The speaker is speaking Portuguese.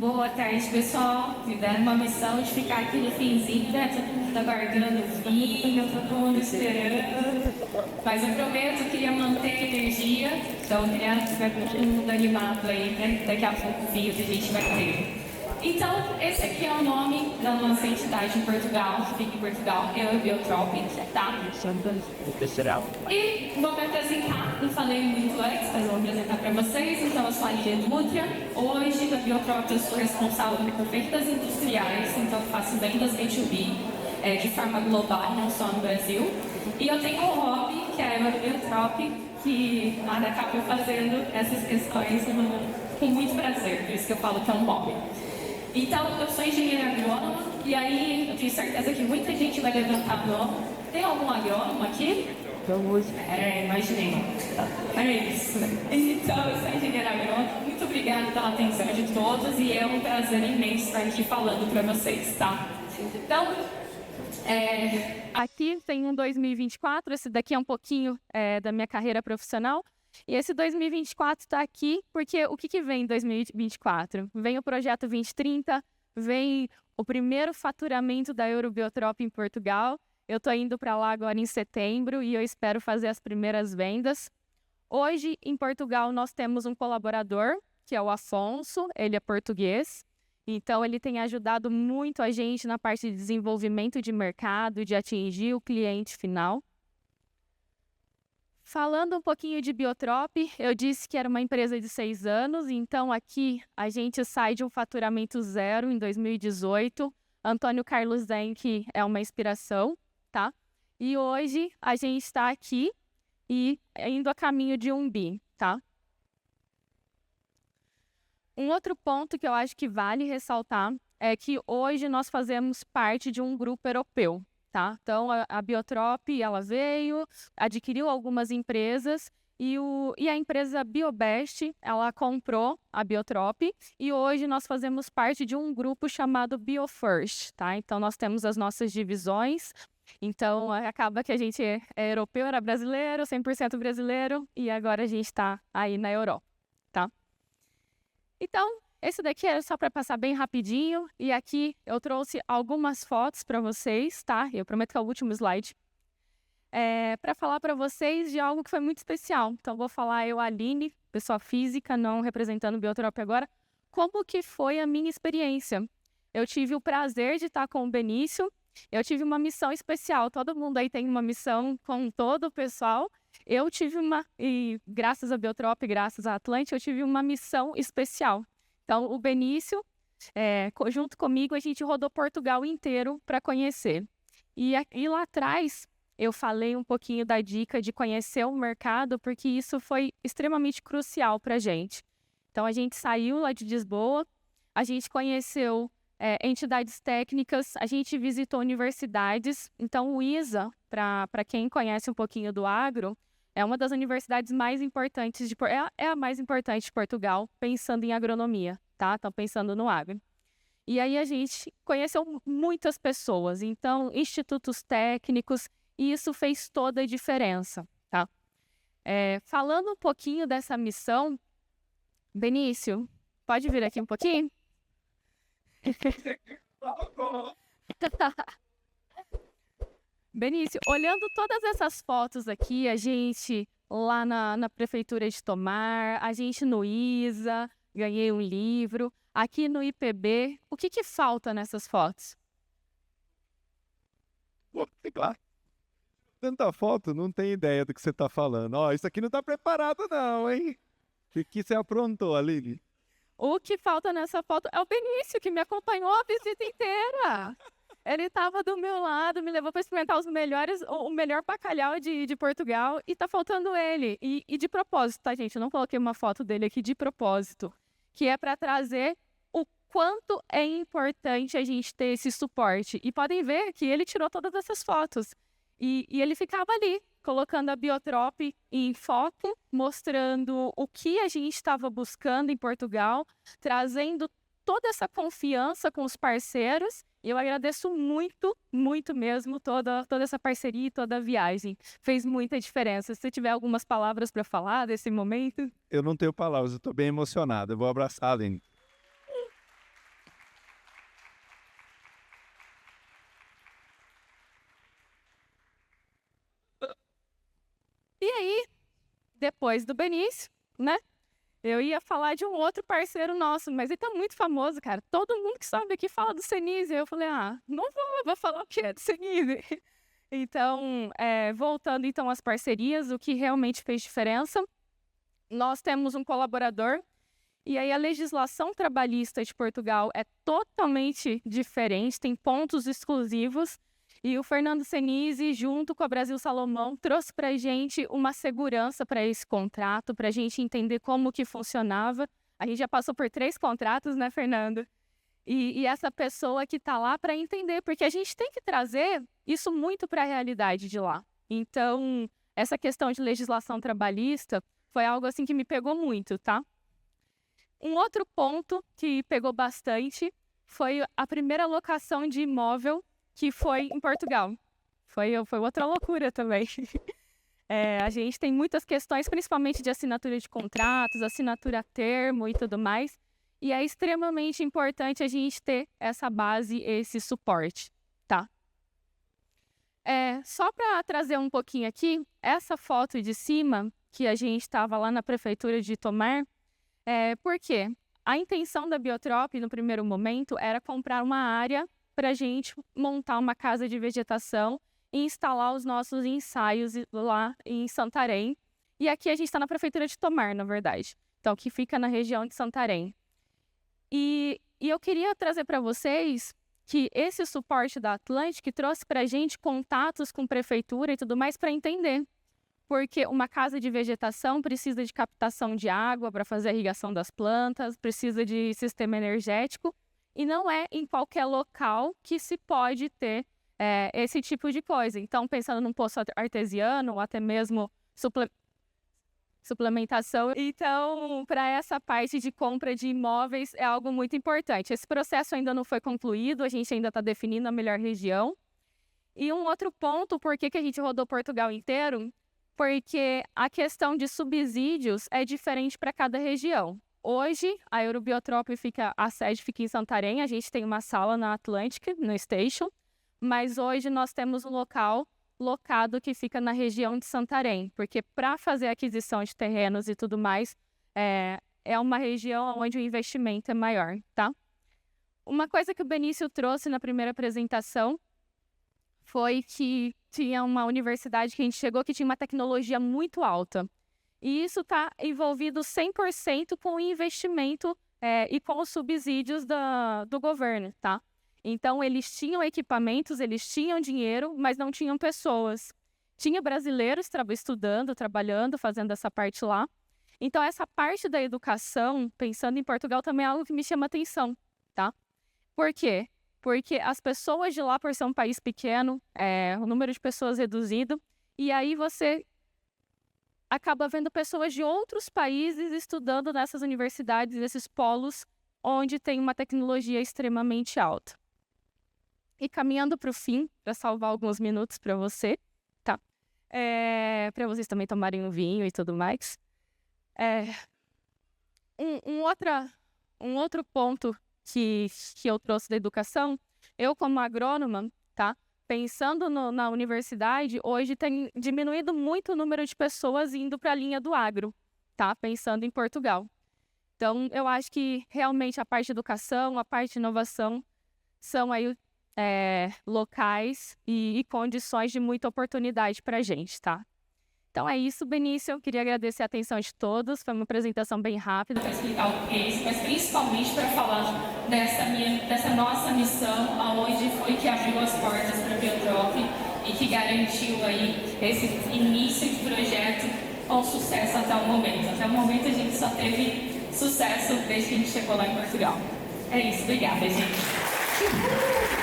Boa tarde, pessoal. Me deram uma missão de ficar aqui no finzinho, né? Todo mundo tá guardando vinho, todo mundo esperando. Mas eu prometo, eu queria manter a energia. Então, eu queria ficar todo mundo animado aí, né? Daqui a pouco o vinho que a gente vai ter. Então, esse aqui é o nome da nossa entidade em Portugal, que fica em Portugal, é o Biotrop, tá? E vou me apresentar, não falei muito antes, mas vou apresentar para vocês. Então, eu sou a Lídia Dútria. Hoje, da Biotrop, eu sou responsável por vendas industriais, então eu faço vendas B2B, de forma global, não só no Brasil. E eu tenho um hobby, que é o Biotrop, que acaba fazendo essas questões com muito prazer, por isso que eu falo que é um hobby. Então, eu sou engenheira agrônoma, e aí eu tenho certeza que muita gente vai levantar a mão. Tem algum agrônomo aqui? Imaginei. É isso. Então, eu sou engenheira agrônoma. Muito obrigada pela atenção de todos, e é um prazer imenso estar aqui falando para vocês, tá? Então, Aqui tem um 2024, esse daqui é um pouquinho da minha carreira profissional. E esse 2024 está aqui porque o que vem em 2024? Vem o Projeto 2030, vem o primeiro faturamento da Eurobiotrop em Portugal. Eu estou indo para lá agora em setembro e eu espero fazer as primeiras vendas. Hoje, em Portugal, nós temos um colaborador, que é o Afonso, ele é português. Então, ele tem ajudado muito a gente na parte de desenvolvimento de mercado, de atingir o cliente final. Falando um pouquinho de Biotrop, eu disse que era uma empresa de 6 anos, então aqui a gente sai de um faturamento zero em 2018. Antônio Carlos Zenck é uma inspiração, tá? E hoje a gente está aqui e indo a caminho de um bi, tá? Um outro ponto que eu acho que vale ressaltar é que hoje nós fazemos parte de um grupo europeu. Tá? Então, a Biotrop, ela veio, adquiriu algumas empresas e a empresa Biobest, ela comprou a Biotrop e hoje nós fazemos parte de um grupo chamado BioFirst, tá? Então, nós temos as nossas divisões. Então, acaba que a gente é europeu, era brasileiro, 100% brasileiro e agora a gente está aí na Europa, tá? Então, esse daqui era só para passar bem rapidinho, e aqui eu trouxe algumas fotos para vocês, tá? Eu prometo que é o último slide. Para falar para vocês de algo que foi muito especial. Então, vou falar eu, Aline, pessoa física, não representando o Biotrop agora, como que foi a minha experiência. Eu tive o prazer de estar com o Benício, eu tive uma missão especial, todo mundo aí tem uma missão com todo o pessoal. Eu tive e graças a Biotrop, graças a Atlante, eu tive uma missão especial. Então, o Benício, junto comigo, a gente rodou Portugal inteiro para conhecer. E lá atrás, eu falei um pouquinho da dica de conhecer o mercado, porque isso foi extremamente crucial para a gente. Então, a gente saiu lá de Lisboa, a gente conheceu entidades técnicas, a gente visitou universidades. Então, o ISA, para quem conhece um pouquinho do agro, é uma das universidades mais importantes, é a mais importante de Portugal, pensando em agronomia, tá? Então, pensando no agro. E aí a gente conheceu muitas pessoas, então, institutos técnicos, e isso fez toda a diferença, tá? Falando um pouquinho dessa missão, Benício, pode vir aqui um pouquinho? Benício, olhando todas essas fotos aqui, a gente lá na Prefeitura de Tomar, a gente no ISA, ganhei um livro, aqui no IPB, o que falta nessas fotos? Pô, sei lá. Tanta foto, não tem ideia do que você está falando. Ó, isso aqui não está preparado não, hein? O que você aprontou, Aline? O que falta nessa foto é o Benício, que me acompanhou a visita inteira. Ele estava do meu lado, me levou para experimentar o melhor bacalhau de Portugal, e tá faltando ele. E de propósito, tá, gente? Eu não coloquei uma foto dele aqui de propósito, que é para trazer o quanto é importante a gente ter esse suporte. E podem ver que ele tirou todas essas fotos. E ele ficava ali, colocando a Biotrop em foco, mostrando o que a gente estava buscando em Portugal, trazendo toda essa confiança com os parceiros. E eu agradeço muito, muito mesmo toda essa parceria e toda a viagem. Fez muita diferença. Se você tiver algumas palavras para falar desse momento. Eu não tenho palavras, eu estou bem emocionado. Eu vou abraçar a Aline. depois do Benício, né? Eu ia falar de um outro parceiro nosso, mas ele tá muito famoso, cara. Todo mundo que sabe aqui fala do Senise. Eu falei, não vou falar o que é do Senise. Então, voltando então às parcerias, o que realmente fez diferença, nós temos um colaborador, e aí a legislação trabalhista de Portugal é totalmente diferente, tem pontos exclusivos, e o Fernando Senise, junto com a Brasil Salomão, trouxe para a gente uma segurança para esse contrato, para a gente entender como que funcionava. A gente já passou por 3 contratos, né, Fernando? E essa pessoa que está lá para entender, porque a gente tem que trazer isso muito para a realidade de lá. Então, essa questão de legislação trabalhista foi algo assim que me pegou muito, tá? Um outro ponto que pegou bastante foi a primeira locação de imóvel que foi em Portugal. Foi outra loucura também. A gente tem muitas questões, principalmente de assinatura de contratos, assinatura a termo e tudo mais. E é extremamente importante a gente ter essa base, esse suporte, tá? Só para trazer um pouquinho aqui, essa foto de cima, que a gente estava lá na prefeitura de Tomar, por quê? A intenção da Biotrop, no primeiro momento, era comprar uma área para a gente montar uma casa de vegetação e instalar os nossos ensaios lá em Santarém. E aqui a gente está na prefeitura de Tomar, na verdade. Então, que fica na região de Santarém. E eu queria trazer para vocês que esse suporte da Atlantic trouxe para a gente contatos com prefeitura e tudo mais para entender. Porque uma casa de vegetação precisa de captação de água para fazer a irrigação das plantas, precisa de sistema energético. E não é em qualquer local que se pode ter esse tipo de coisa. Então, pensando num poço artesiano ou até mesmo suplementação. Então, para essa parte de compra de imóveis é algo muito importante. Esse processo ainda não foi concluído, a gente ainda está definindo a melhor região. E um outro ponto, por que a gente rodou Portugal inteiro? Porque a questão de subsídios é diferente para cada região. Hoje, a Eurobiotrop a sede fica em Santarém, a gente tem uma sala na Atlantic, no Station, mas hoje nós temos um local locado que fica na região de Santarém, porque para fazer aquisição de terrenos e tudo mais, é uma região onde o investimento é maior, tá? Uma coisa que o Benício trouxe na primeira apresentação foi que tinha uma universidade que a gente chegou que tinha uma tecnologia muito alta. E isso está envolvido 100% com o investimento e com os subsídios do governo, tá? Então, eles tinham equipamentos, eles tinham dinheiro, mas não tinham pessoas. Tinha brasileiros estudando, trabalhando, fazendo essa parte lá. Então, essa parte da educação, pensando em Portugal, também é algo que me chama atenção, tá? Por quê? Porque as pessoas de lá, por ser um país pequeno, o número de pessoas reduzido, e aí você acaba vendo pessoas de outros países estudando nessas universidades, nesses polos, onde tem uma tecnologia extremamente alta. E caminhando para o fim, para salvar alguns minutos para você, tá? Para vocês também tomarem um vinho e tudo mais. Um outro ponto que eu trouxe da educação, eu como agrônoma, tá? Pensando na universidade, hoje tem diminuído muito o número de pessoas indo para a linha do agro, tá? Pensando em Portugal. Então, eu acho que realmente a parte de educação, a parte de inovação são aí locais e condições de muita oportunidade para a gente, tá? Então é isso, Benício. Eu queria agradecer a atenção de todos. Foi uma apresentação bem rápida. Para explicar o case, mas principalmente para falar dessa nossa missão, aonde foi que abriu as portas para a Biotrop e que garantiu aí esse início de projeto com sucesso até o momento. Até o momento a gente só teve sucesso desde que a gente chegou lá em Portugal. É isso, obrigada, gente.